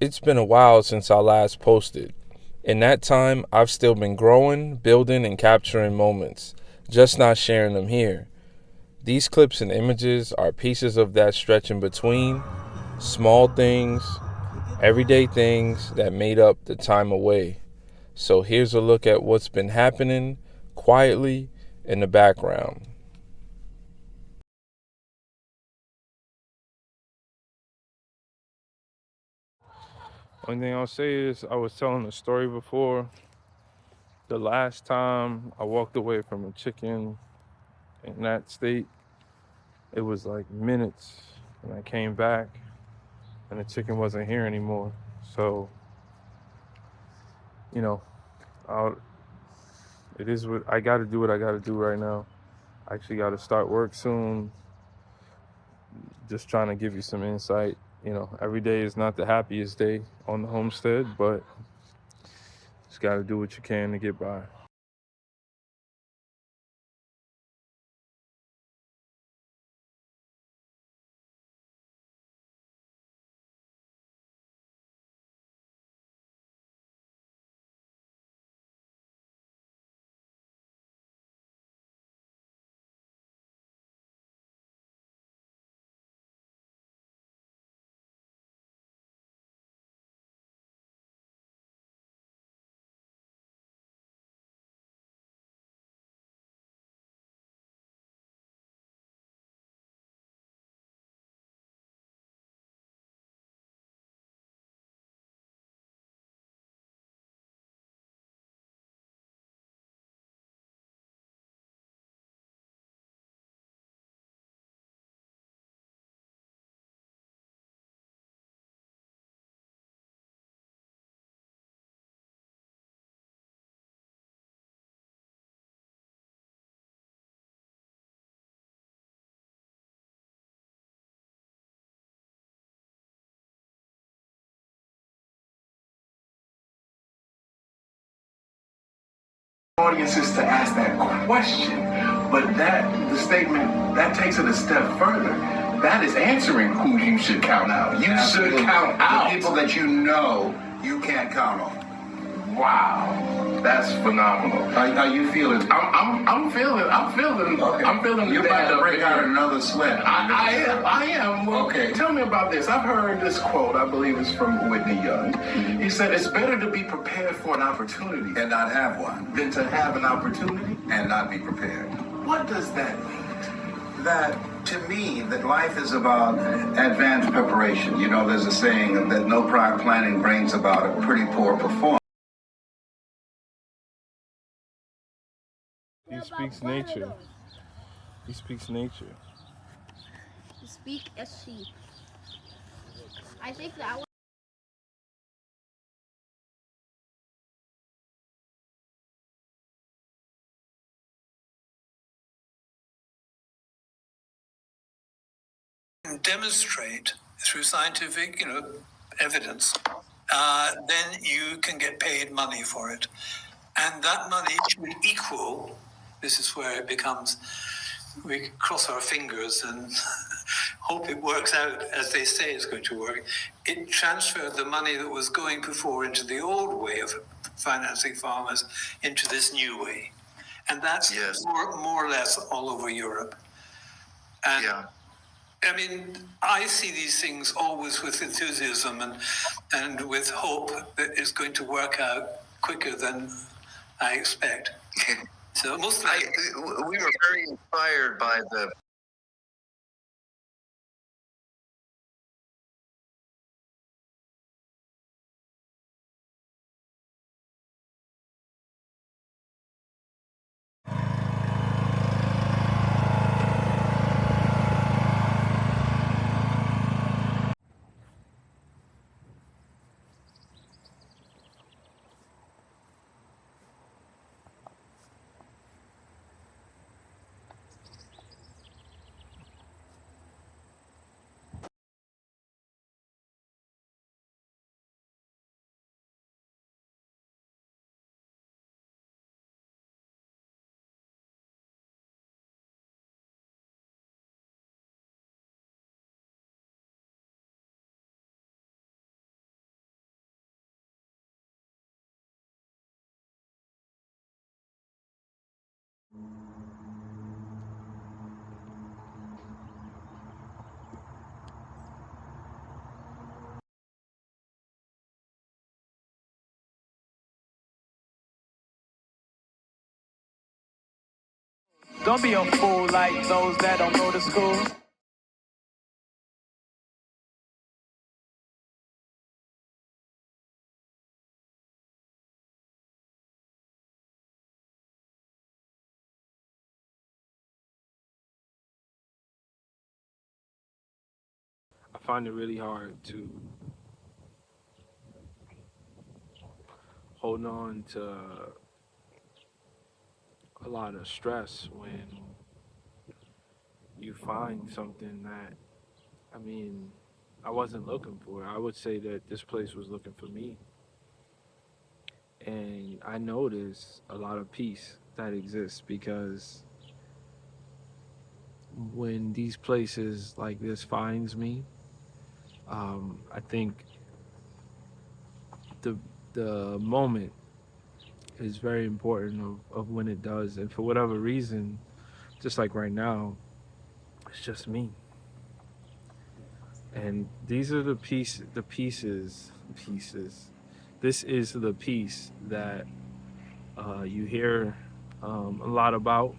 It's been a while since I last posted. In that time, I've still been growing, building, and capturing moments, just not sharing them here. These clips and images are pieces of that stretch in between, small things, everyday things that made up the time away. So here's a look at what's been happening quietly in the background. One thing I'll say is I was telling a story before. The last time I walked away from a chicken in that state, it was like minutes, and I came back and the chicken wasn't here anymore. So, you know, I'll, it is what I got to do. What I got to do right now. I actually got to start work soon. Just trying to give you some insight. Every day is not the happiest day on the homestead, but just got to do what you can to get by. Audiences to ask that question, but the statement that takes it a step further. That is answering who you should count out. You should count out the people that you know you can't count on. Wow, that's phenomenal. How you feeling? I'm feeling. Okay. I'm feeling. You're about to break out another sweat. I am. Well, okay. Tell me about this. I've heard this quote. I believe it's from Whitney Young. Mm-hmm. He said, "It's better to be prepared for an opportunity and not have one than to have an opportunity and not be prepared." What does that mean? That, to me, that life is about advanced preparation. There's a saying that no prior planning brings about a pretty poor performance. He speaks nature. He speaks nature. Speak as sheep. I think that one. Demonstrate through scientific, evidence, then you can get paid money for it. And that money should equal, this is where it becomes, we cross our fingers and hope it works out as they say it's going to work. It transferred the money that was going before into the old way of financing farmers into this new way. And that's more or less all over Europe. And I mean, I see these things always with enthusiasm and with hope that it's going to work out quicker than I expect. So we were very inspired by the Don't be a fool like those that don't go to school. I find it really hard to hold on to a lot of stress when you find something that, I mean, I wasn't looking for. I would say that this place was looking for me. And I notice a lot of peace that exists because when these places like this finds me, I think the the moment is very important of when it does. And for whatever reason, just like right now, it's just me. And these are the pieces. This is the piece that you hear a lot about,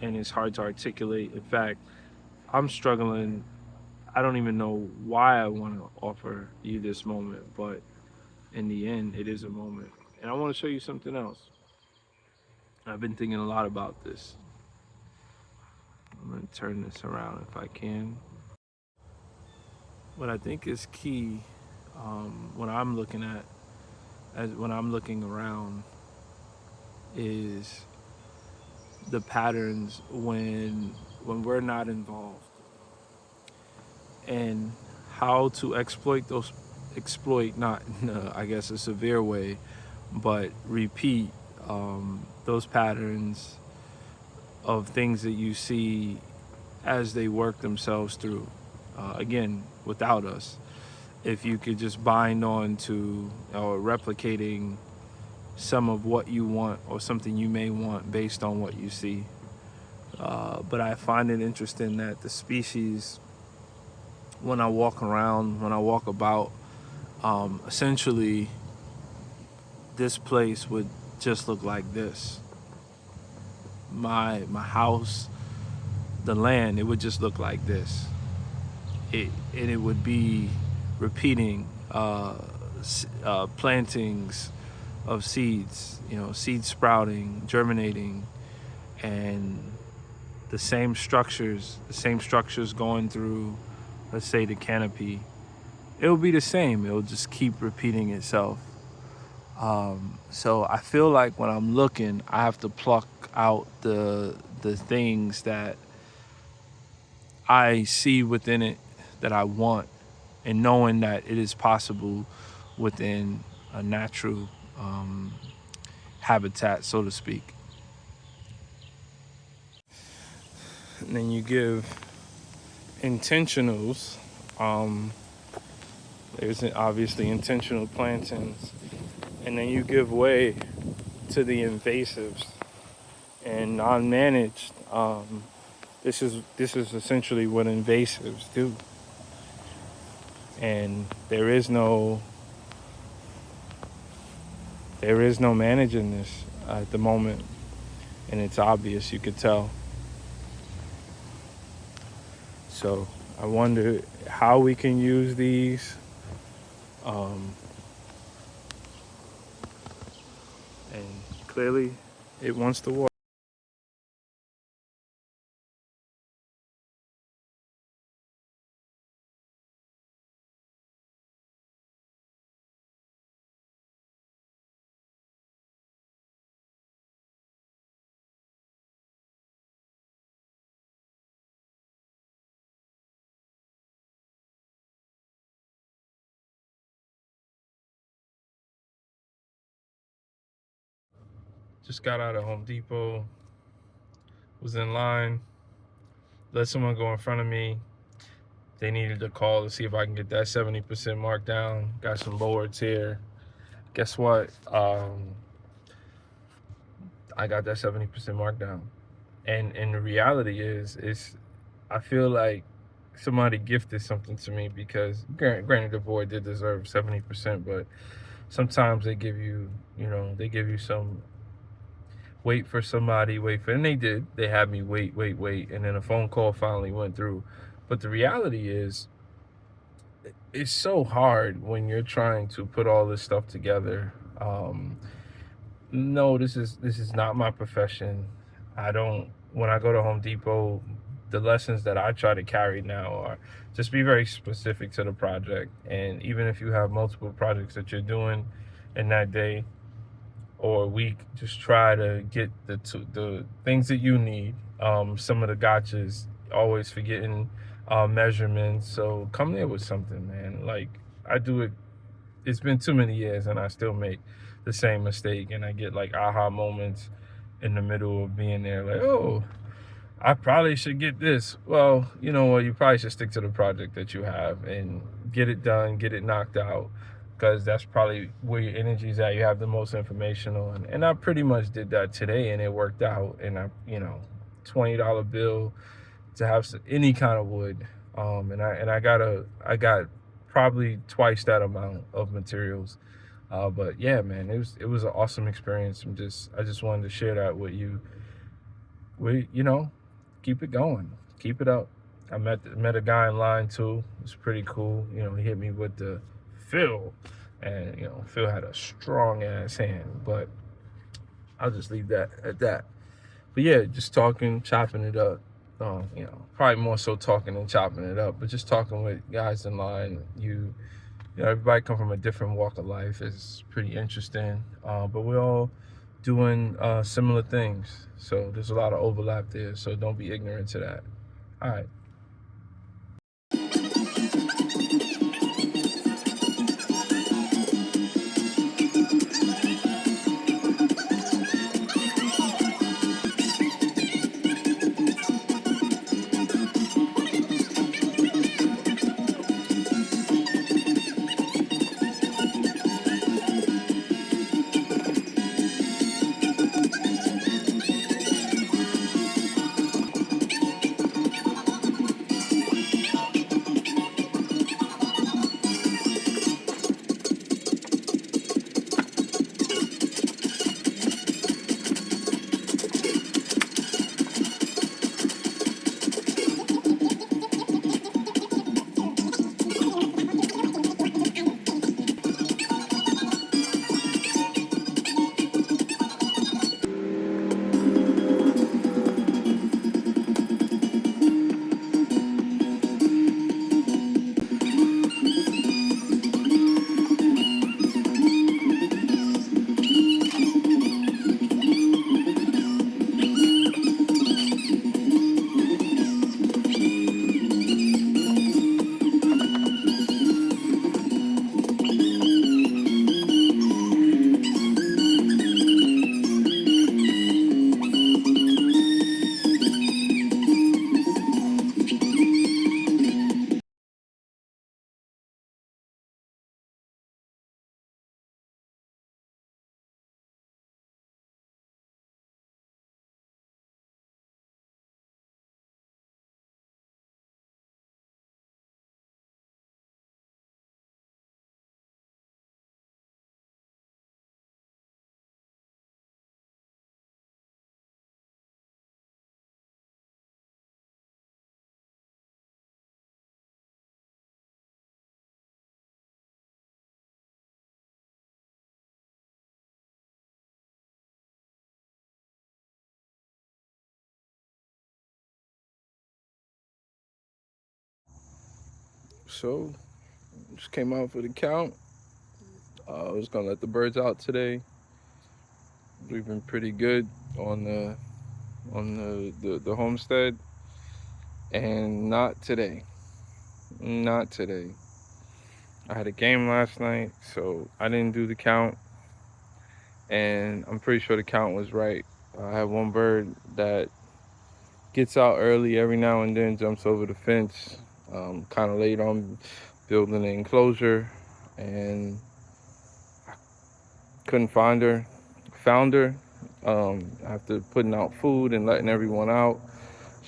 and it's hard to articulate. In fact, I'm struggling. I don't even know why I want to offer you this moment, but in the end, it is a moment. And I want to show you something else. I've been thinking a lot about this. I'm going to turn this around if I can. What I think is key when I'm looking at, when I'm looking around, is the patterns when we're not involved, and how to exploit not in I guess a severe way, but repeat those patterns of things that you see as they work themselves through. Again, without us, if you could just bind on to or replicating some of what you want or something you may want based on what you see. But I find it interesting that the species, when I walk around, when I walk about, essentially this place would just look like this. My house, the land, it would just look like this. And it would be repeating plantings of seeds, seeds sprouting, germinating, and the same structures going through, let's say, the canopy. It'll be the same. It'll just keep repeating itself. So I feel like when I'm looking, I have to pluck out the things that I see within it that I want, and knowing that it is possible within a natural habitat, so to speak. And then you give intentionals. There's obviously intentional plantings, and then you give way to the invasives and non-managed. This is essentially what invasives do, and there is no managing this at the moment, and it's obvious. You could tell. So I wonder how we can use these. And clearly, it wants to work. Just got out of Home Depot, was in line, let someone go in front of me. They needed to call to see if I can get that 70% mark down. Got some boards here. Guess what? I got that 70% mark down. And the reality is I feel like somebody gifted something to me, because granted the board did deserve 70%, but sometimes they give you, they give you some wait for somebody, and they did. They had me wait, and then a phone call finally went through. But the reality is, it's so hard when you're trying to put all this stuff together. No, this is not my profession. I don't. When I go to Home Depot, the lessons that I try to carry now are just be very specific to the project. And even if you have multiple projects that you're doing in that day or a week, just try to get the things that you need. Some of the gotchas, always forgetting measurements. So come there with something, man. Like I do it. It's been too many years, and I still make the same mistake, and I get like aha moments in the middle of being there, like, oh, I probably should get this. Well, you know what? You probably should stick to the project that you have and get it done, get it knocked out, because that's probably where your energy is at. You have the most information on, and I pretty much did that today, and it worked out. And $20 bill to have any kind of wood, and I got probably twice that amount of materials. But yeah, man, it was an awesome experience. I just wanted to share that with you. Keep it going, keep it up. I met a guy in line too. It's pretty cool. He hit me with the Phil, and Phil had a strong ass hand. But I'll just leave that at that. But yeah, just talking, chopping it up. Probably more so talking than chopping it up, but just talking with guys in line. Everybody come from a different walk of life. It's pretty interesting, but we're all doing similar things. So there's a lot of overlap there. So don't be ignorant to that. All right. So just came out for the count. I was gonna let the birds out today. We've been pretty good on the homestead, and not today. Not today. I had a game last night, so I didn't do the count, and I'm pretty sure the count was right. I have one bird that gets out early every now and then, jumps over the fence, kind of late on building an enclosure, and couldn't find her. Found her after putting out food and letting everyone out.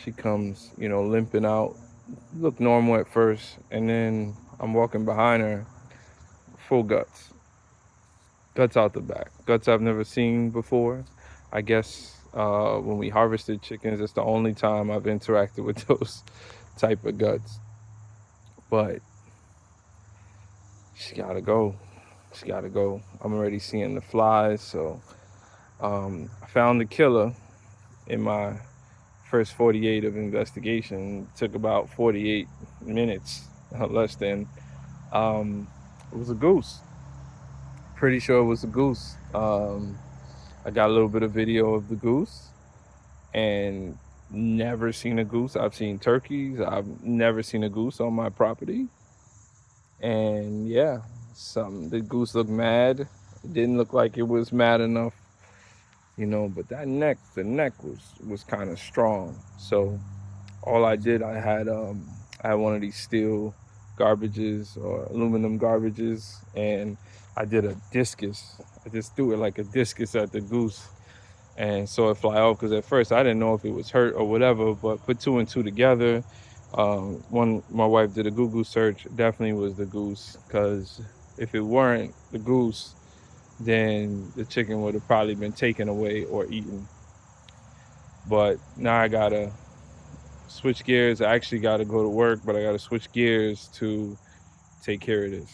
She comes, limping out. Looked normal at first, and then I'm walking behind her, full guts. Guts out the back. Guts I've never seen before. I guess when we harvested chickens, it's the only time I've interacted with those type of guts. But she gotta go. She gotta go. I'm already seeing the flies. So I found the killer in my first 48 of investigation. It took about 48 minutes, less than. It was a goose. Pretty sure it was a goose. I got a little bit of video of the goose and never seen a goose. I've seen turkeys. I've never seen a goose on my property. And yeah, the goose looked mad. It didn't look like it was mad enough, but the neck was kind of strong. So all I did, I had one of these steel garbages or aluminum garbages, and I did a discus. I just threw it like a discus at the goose and saw it fly off, because at first I didn't know if it was hurt or whatever, but put two and two together. When my wife did a Google search, definitely was the goose, because if it weren't the goose, then the chicken would have probably been taken away or eaten. But now I gotta switch gears. I actually gotta go to work, but I gotta switch gears to take care of this.